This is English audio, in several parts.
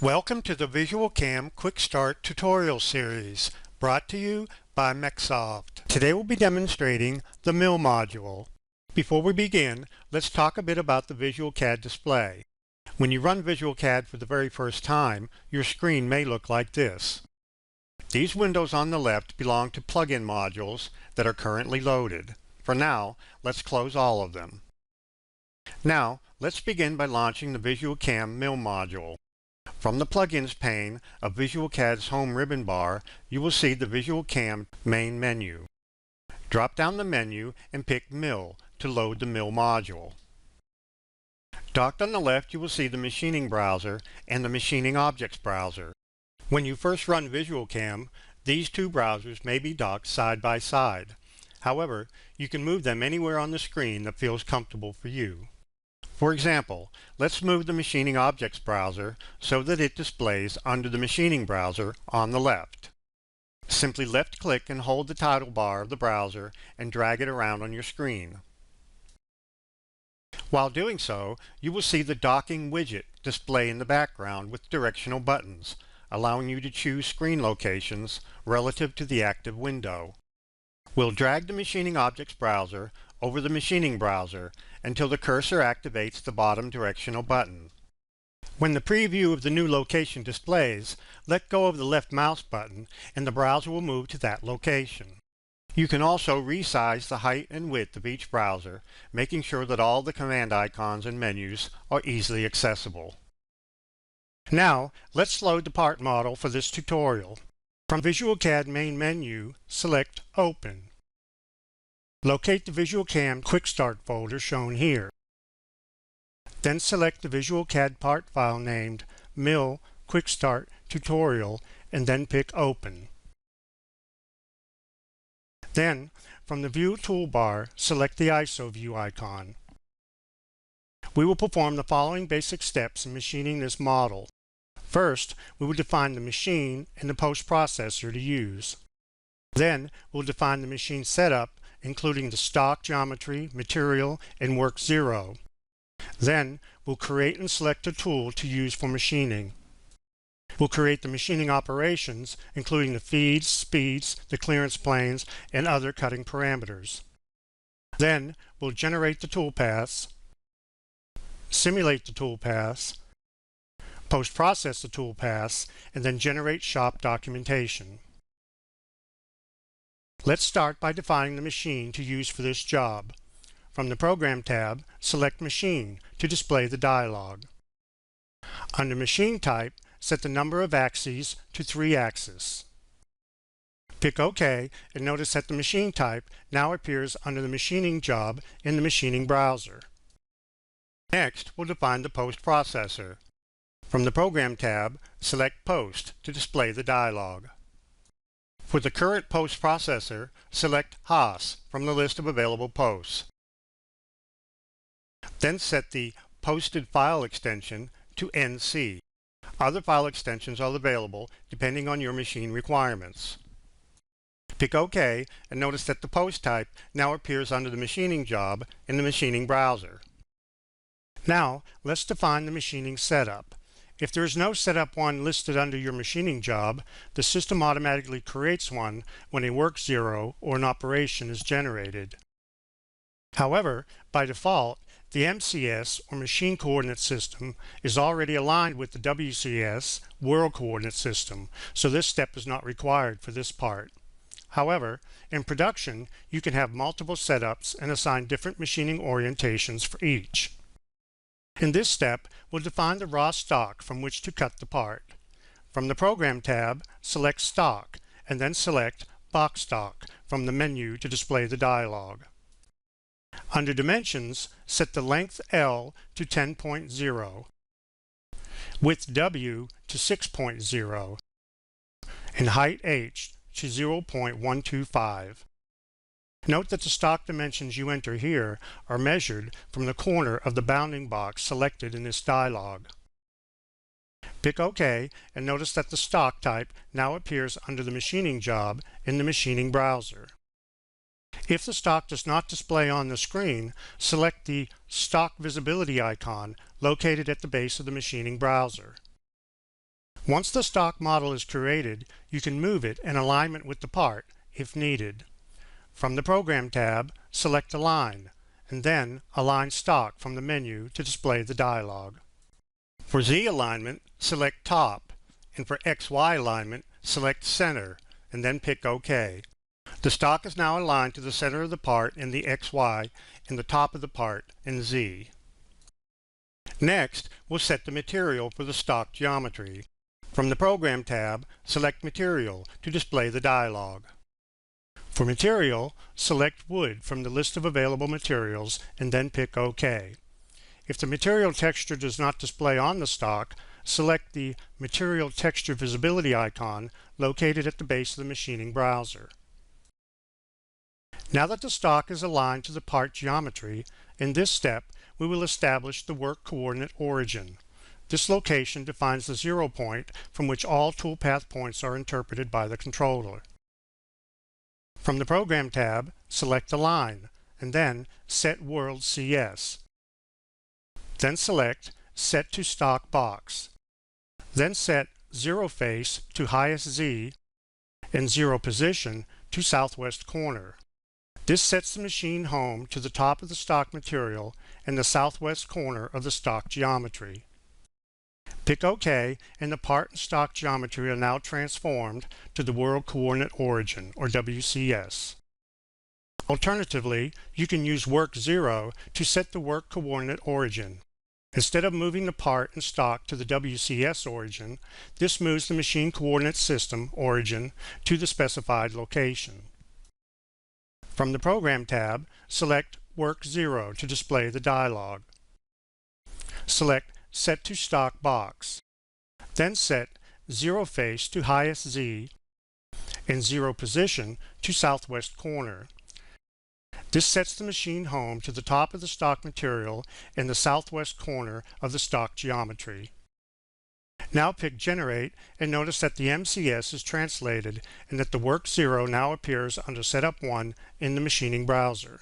Welcome to the VisualCAM Quick Start tutorial series, brought to you by MecSoft. Today we'll be demonstrating the Mill module. Before we begin, let's talk a bit about the VisualCAD display. When you run VisualCAD for the very first time, your screen may look like this. These windows on the left belong to plugin modules that are currently loaded. For now, let's close all of them. Now, let's begin by launching the VisualCAM Mill module. From the Plugins pane of VisualCAD's home ribbon bar, you will see the VisualCAM main menu. Drop down the menu and pick Mill to load the Mill module. Docked on the left, you will see the Machining browser and the Machining Objects browser. When you first run VisualCAM, these two browsers may be docked side by side. However, you can move them anywhere on the screen that feels comfortable for you. For example, let's move the Machining Objects browser so that it displays under the Machining browser on the left. Simply left-click and hold the title bar of the browser and drag it around on your screen. While doing so, you will see the docking widget display in the background with directional buttons, allowing you to choose screen locations relative to the active window. We'll drag the Machining Objects browser over the Machining browser until the cursor activates the bottom directional button. When the preview of the new location displays, let go of the left mouse button and the browser will move to that location. You can also resize the height and width of each browser, making sure that all the command icons and menus are easily accessible. Now, let's load the part model for this tutorial. From VisualCAD main menu, select Open. Locate the VisualCAM Quick Start folder shown here. Then select the VisualCAD part file named Mill Quick Start Tutorial and then pick Open. Then, from the View toolbar, select the ISO view icon. We will perform the following basic steps in machining this model. First, we will define the machine and the post-processor to use. Then, we'll define the machine setup, including the stock geometry, material, and work zero. Then, we'll create and select a tool to use for machining. We'll create the machining operations, including the feeds, speeds, the clearance planes, and other cutting parameters. Then, we'll generate the toolpaths, simulate the toolpaths, post-process the toolpaths, and then generate shop documentation. Let's start by defining the machine to use for this job. From the Program tab, select Machine to display the dialog. Under Machine Type, set the number of axes to 3 axis. Pick OK and notice that the machine type now appears under the machining job in the Machining browser. Next, we'll define the Post processor. From the Program tab, select Post to display the dialog. For the current post processor, select Haas from the list of available posts. Then set the posted file extension to NC. Other file extensions are available depending on your machine requirements. Pick OK and notice that the post type now appears under the machining job in the Machining browser. Now, let's define the machining setup. If there is no setup one listed under your machining job, the system automatically creates one when a work zero or an operation is generated. However, by default, the MCS or Machine Coordinate System is already aligned with the WCS World Coordinate System, so this step is not required for this part. However, in production, you can have multiple setups and assign different machining orientations for each. In this step, we'll define the raw stock from which to cut the part. From the Program tab, select Stock, and then select Box Stock from the menu to display the dialog. Under Dimensions, set the length L to 10.0, width W to 6.0, and height H to 0.125. Note that the stock dimensions you enter here are measured from the corner of the bounding box selected in this dialog. Pick OK and notice that the stock type now appears under the machining job in the Machining browser. If the stock does not display on the screen, select the Stock Visibility icon located at the base of the Machining browser. Once the stock model is created, you can move it in alignment with the part if needed. From the Program tab, select Align, and then Align Stock from the menu to display the dialog. For Z alignment, select Top, and for XY alignment, select Center, and then pick OK. The stock is now aligned to the center of the part in the XY and the top of the part in Z. Next, we'll set the material for the stock geometry. From the Program tab, select Material to display the dialog. For material, select Wood from the list of available materials and then pick OK. If the material texture does not display on the stock, select the Material Texture Visibility icon located at the base of the machining browser. Now that the stock is aligned to the part geometry, in this step we will establish the work coordinate origin. This location defines the 0 point from which all toolpath points are interpreted by the controller. From the Program tab, select Align, and then Set World CS. Then select Set to Stock Box. Then set 0 Face to Highest Z and 0 Position to Southwest Corner. This sets the machine home to the top of the stock material and the southwest corner of the stock geometry. Pick OK, and the part and stock geometry are now transformed to the World Coordinate Origin, or WCS. Alternatively, you can use Work 0 to set the work coordinate origin. Instead of moving the part and stock to the WCS origin, this moves the machine coordinate system origin to the specified location. From the Program tab, select Work 0 to display the dialog. Select Set to Stock Box. Then set 0 Face to Highest Z and 0 Position to Southwest Corner. This sets the machine home to the top of the stock material in the southwest corner of the stock geometry. Now pick Generate and notice that the MCS is translated and that the Work 0 now appears under Setup 1 in the machining browser.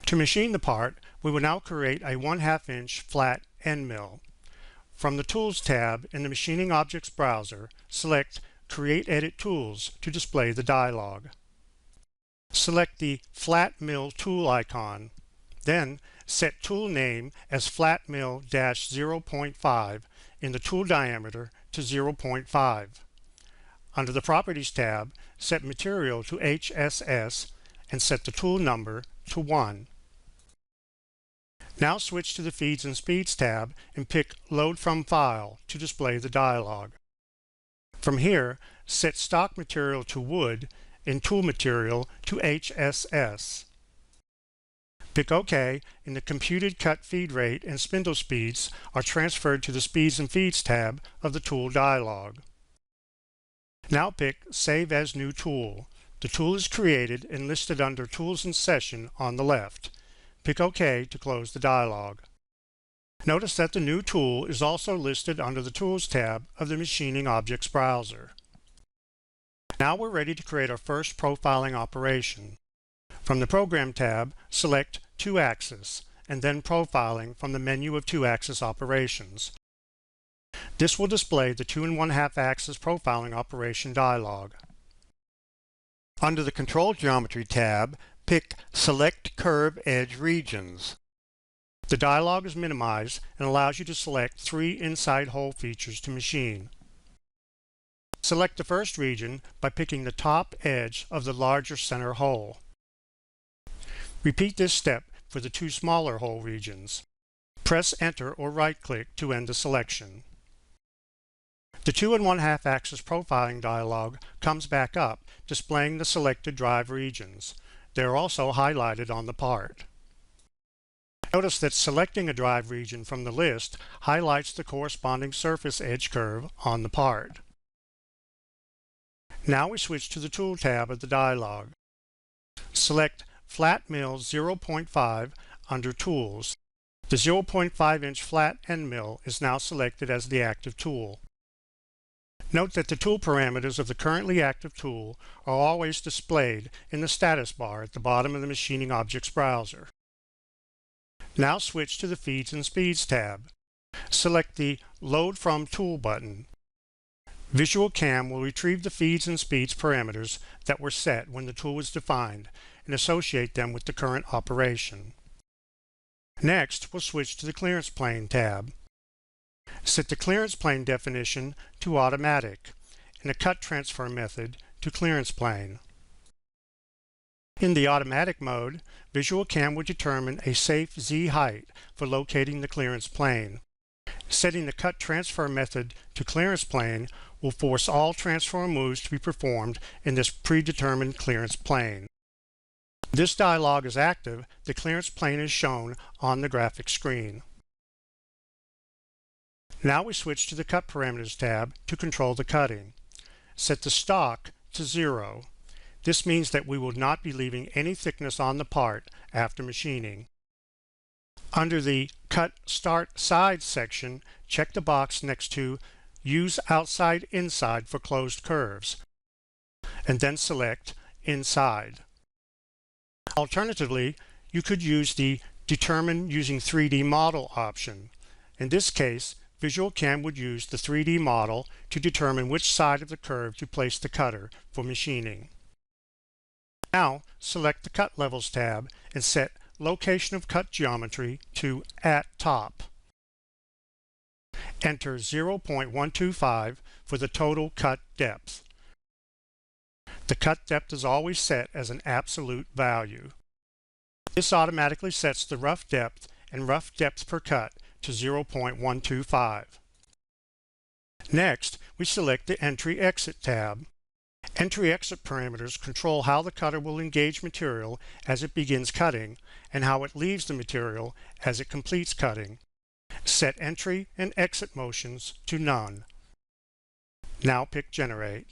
To machine the part, we will now create a 1/2 inch flat end mill. From the Tools tab in the Machining Objects browser, select Create Edit Tools to display the dialog. Select the Flat Mill tool icon. Then set tool name as Flat Mill 0.5 in the tool diameter to 0.5. Under the Properties tab, set Material to HSS and set the tool number to 1. Now switch to the Feeds and Speeds tab and pick Load from File to display the dialog. From here, set Stock Material to Wood and Tool Material to HSS. Pick OK, and the computed cut feed rate and spindle speeds are transferred to the Speeds and Feeds tab of the Tool dialog. Now pick Save as New Tool. The tool is created and listed under Tools in Session on the left. Pick OK to close the dialog. Notice that the new tool is also listed under the Tools tab of the Machining Objects browser. Now we're ready to create our first profiling operation. From the Program tab, select 2-axis and then Profiling from the menu of 2-axis operations. This will display the 2 1/2 axis profiling operation dialog. Under the Control Geometry tab, pick Select Curve Edge Regions. The dialog is minimized and allows you to select 3 inside hole features to machine. Select the first region by picking the top edge of the larger center hole. Repeat this step for the 2 smaller hole regions. Press Enter or right-click to end the selection. The 2 1/2 axis profiling dialog comes back up, displaying the selected drive regions. They are also highlighted on the part. Notice that selecting a drive region from the list highlights the corresponding surface edge curve on the part. Now we switch to the Tool tab of the dialog. Select Flat Mill 0.5 under Tools. The 0.5 inch flat end mill is now selected as the active tool. Note that the tool parameters of the currently active tool are always displayed in the status bar at the bottom of the Machining Objects browser. Now switch to the Feeds and Speeds tab. Select the Load from Tool button. VisualCAM will retrieve the feeds and speeds parameters that were set when the tool was defined and associate them with the current operation. Next, we'll switch to the Clearance Plane tab. Set the clearance plane definition to Automatic and the cut transfer method to Clearance Plane. In the automatic mode, VisualCAM will determine a safe Z height for locating the clearance plane. Setting the cut transfer method to Clearance Plane will force all transfer moves to be performed in this predetermined clearance plane. If this dialog is active, the clearance plane is shown on the graphic screen. Now we switch to the Cut Parameters tab to control the cutting. Set the stock to 0. This means that we will not be leaving any thickness on the part after machining. Under the Cut Start Side section, check the box next to Use Outside Inside for closed curves, and then select Inside. Alternatively, you could use the Determine Using 3D Model option. In this case, VisualCAM would use the 3D model to determine which side of the curve to place the cutter for machining. Now, select the Cut Levels tab and set Location of Cut Geometry to At Top. Enter 0.125 for the total cut depth. The cut depth is always set as an absolute value. This automatically sets the rough depth and rough depth per cut to 0.125. Next, we select the Entry-Exit tab. Entry-Exit parameters control how the cutter will engage material as it begins cutting and how it leaves the material as it completes cutting. Set entry and exit motions to none. Now pick Generate.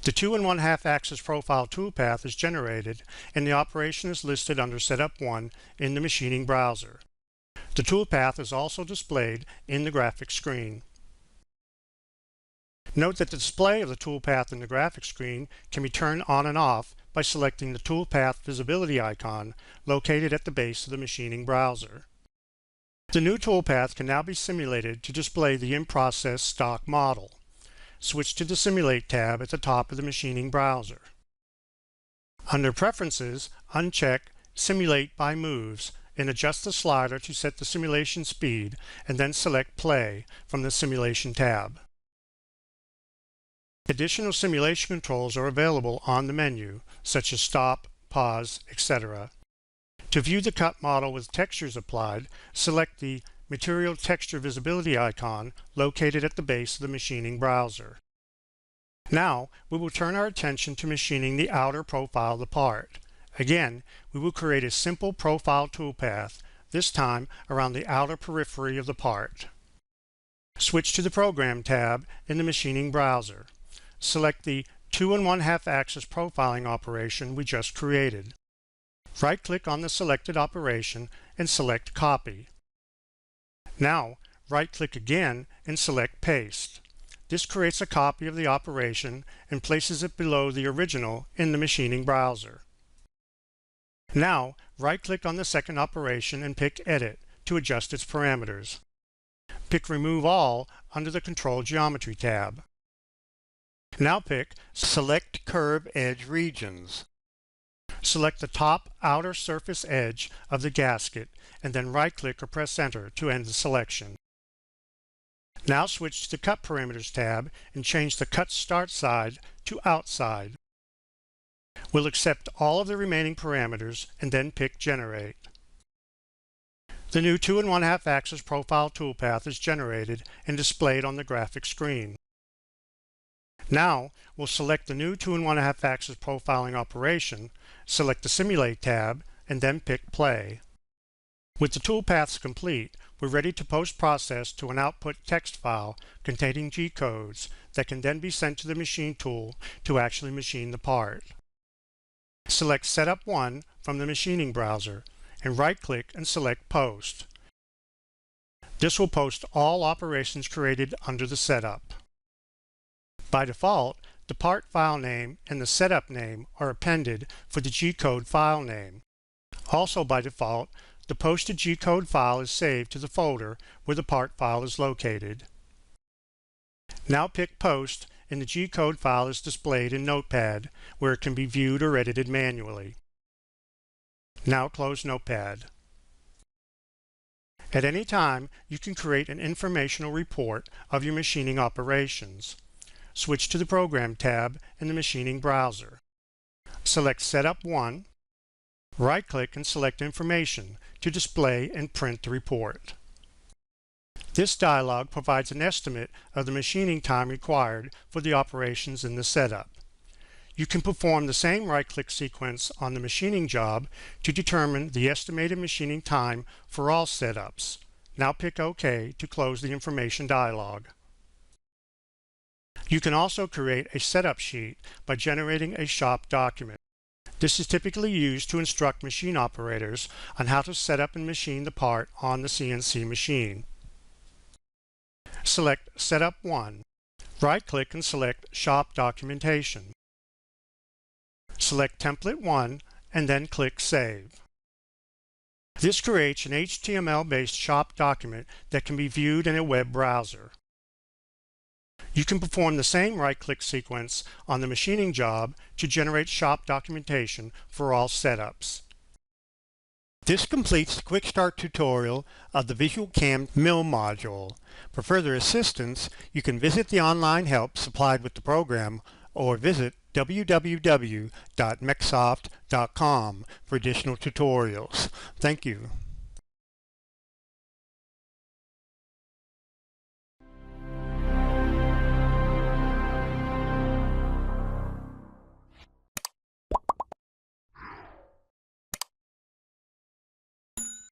The 2 1/2 axis profile toolpath is generated and the operation is listed under Setup 1 in the machining browser. The toolpath is also displayed in the graphic screen. Note that the display of the toolpath in the graphic screen can be turned on and off by selecting the toolpath visibility icon located at the base of the machining browser. The new toolpath can now be simulated to display the in-process stock model. Switch to the Simulate tab at the top of the machining browser. Under Preferences, uncheck Simulate by Moves and adjust the slider to set the simulation speed and then select Play from the Simulation tab. Additional simulation controls are available on the menu, such as stop, pause, etc. To view the cut model with textures applied, select the Material Texture Visibility icon located at the base of the machining browser. Now, we will turn our attention to machining the outer profile of the part. Again, we will create a simple profile toolpath, this time around the outer periphery of the part. Switch to the Program tab in the machining browser. Select the 2 1/2 axis profiling operation we just created. Right-click on the selected operation and select Copy. Now, right-click again and select Paste. This creates a copy of the operation and places it below the original in the machining browser. Now, right-click on the second operation and pick Edit to adjust its parameters. Pick Remove All under the Control Geometry tab. Now pick Select Curve Edge Regions. Select the top outer surface edge of the gasket and then right-click or press Enter to end the selection. Now switch to the Cut Parameters tab and change the Cut Start Side to Outside. We'll accept all of the remaining parameters and then pick Generate. The new 2 1/2 axis profile toolpath is generated and displayed on the graphic screen. Now, we'll select the new 2 1/2 axis profiling operation, select the Simulate tab, and then pick Play. With the toolpaths complete, we're ready to post-process to an output text file containing G-codes that can then be sent to the machine tool to actually machine the part. Select Setup 1 from the machining browser and right-click and select Post. This will post all operations created under the setup. By default, the part file name and the setup name are appended for the G-code file name. Also by default, the posted G-code file is saved to the folder where the part file is located. Now pick Post, and the G-code file is displayed in Notepad, where it can be viewed or edited manually. Now close Notepad. At any time, you can create an informational report of your machining operations. Switch to the Program tab in the Machining browser. Select Setup 1. Right-click and select Information to display and print the report. This dialog provides an estimate of the machining time required for the operations in the setup. You can perform the same right-click sequence on the machining job to determine the estimated machining time for all setups. Now pick OK to close the information dialog. You can also create a setup sheet by generating a shop document. This is typically used to instruct machine operators on how to set up and machine the part on the CNC machine. Select Setup 1. Right-click and select Shop Documentation. Select Template 1 and then click Save. This creates an HTML-based shop document that can be viewed in a web browser. You can perform the same right-click sequence on the machining job to generate shop documentation for all setups. This completes the Quick Start tutorial of the VisualCAM Mill module. For further assistance, you can visit the online help supplied with the program or visit www.mecsoft.com for additional tutorials. Thank you.